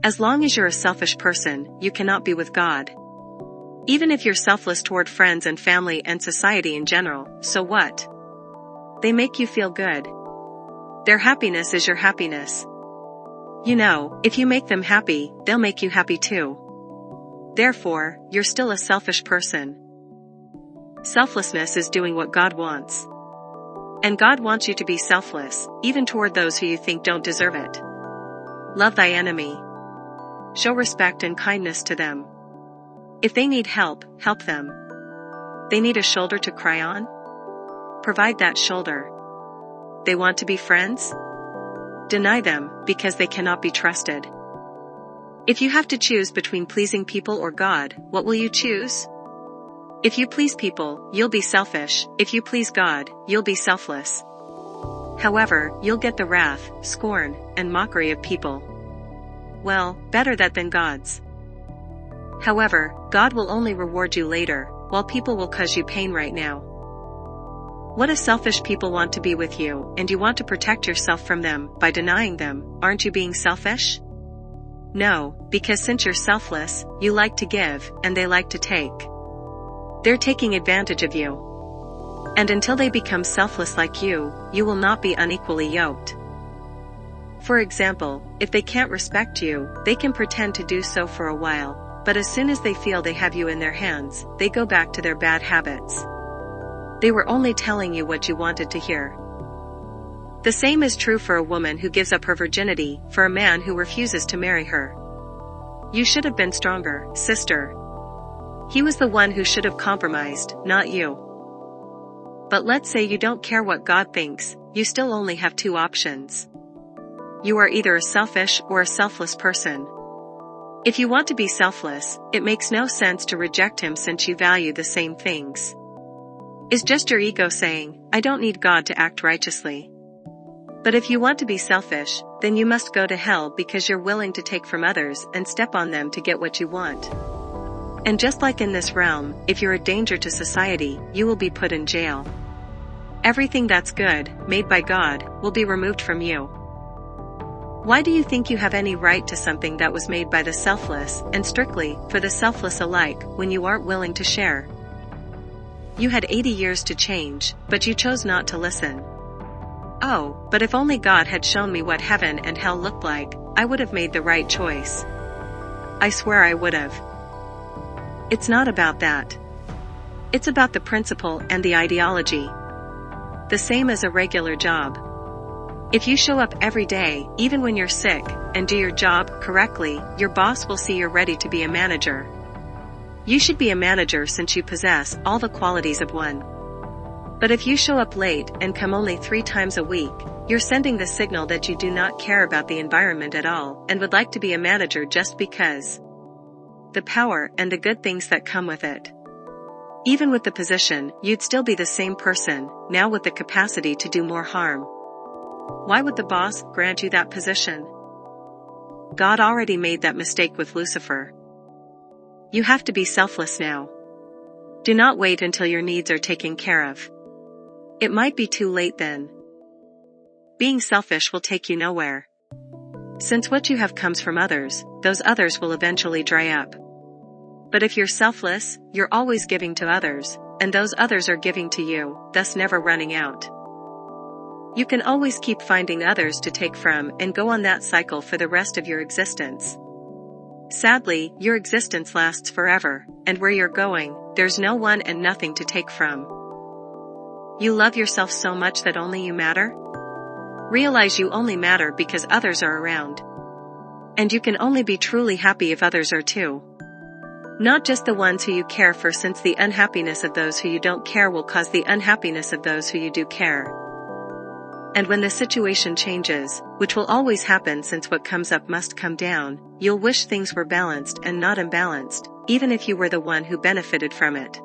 As long as you're a selfish person, you cannot be with God. Even if you're selfless toward friends and family and society in general, so what? They make you feel good. Their happiness is your happiness. You know, if you make them happy, they'll make you happy too. Therefore, you're still a selfish person. Selflessness is doing what God wants. And God wants you to be selfless, even toward those who you think don't deserve it. Love thy enemy. Show respect and kindness to them. If they need help, help them. They need a shoulder to cry on? Provide that shoulder. They want to be friends? Deny them, because they cannot be trusted. If you have to choose between pleasing people or God, what will you choose? If you please people, you'll be selfish. If you please God, you'll be selfless. However, you'll get the wrath, scorn, and mockery of people. Well, better that than God's. However, God will only reward you later, while people will cause you pain right now. What if selfish people want to be with you, and you want to protect yourself from them by denying them? Aren't you being selfish? No, because since you're selfless, you like to give, and they like to take. They're taking advantage of you. And until they become selfless like you will not be unequally yoked. For example, if they can't respect you, they can pretend to do so for a while, but as soon as they feel they have you in their hands, they go back to their bad habits. They were only telling you what you wanted to hear. The same is true for a woman who gives up her virginity for a man who refuses to marry her. You should have been stronger, sister. He was the one who should have compromised, not you. But let's say you don't care what God thinks, you still only have two options. You are either a selfish or a selfless person. If you want to be selfless, it makes no sense to reject him since you value the same things. It's just your ego saying, I don't need God to act righteously. But if you want to be selfish, then you must go to hell because you're willing to take from others and step on them to get what you want. And just like in this realm, if you're a danger to society, you will be put in jail. Everything that's good, made by God, will be removed from you. Why do you think you have any right to something that was made by the selfless, and strictly, for the selfless alike, when you aren't willing to share? You had 80 years to change, but you chose not to listen. Oh, but if only God had shown me what heaven and hell looked like, I would have made the right choice. I swear I would have. It's not about that. It's about the principle and the ideology. The same as a regular job. If you show up every day, even when you're sick, and do your job correctly, your boss will see you're ready to be a manager. You should be a manager since you possess all the qualities of one. But if you show up late and come only 3 times a week, you're sending the signal that you do not care about the environment at all and would like to be a manager just because. The power and the good things that come with it. Even with the position, you'd still be the same person, now with the capacity to do more harm. Why would the boss grant you that position? God already made that mistake with Lucifer. You have to be selfless now. Do not wait until your needs are taken care of. It might be too late then. Being selfish will take you nowhere. Since what you have comes from others, those others will eventually dry up. But if you're selfless, you're always giving to others, and those others are giving to you, thus never running out. You can always keep finding others to take from and go on that cycle for the rest of your existence. Sadly, your existence lasts forever, and where you're going, there's no one and nothing to take from. You love yourself so much that only you matter? Realize you only matter because others are around. And you can only be truly happy if others are too. Not just the ones who you care for, since the unhappiness of those who you don't care will cause the unhappiness of those who you do care. And when the situation changes, which will always happen since what comes up must come down, you'll wish things were balanced and not imbalanced, even if you were the one who benefited from it.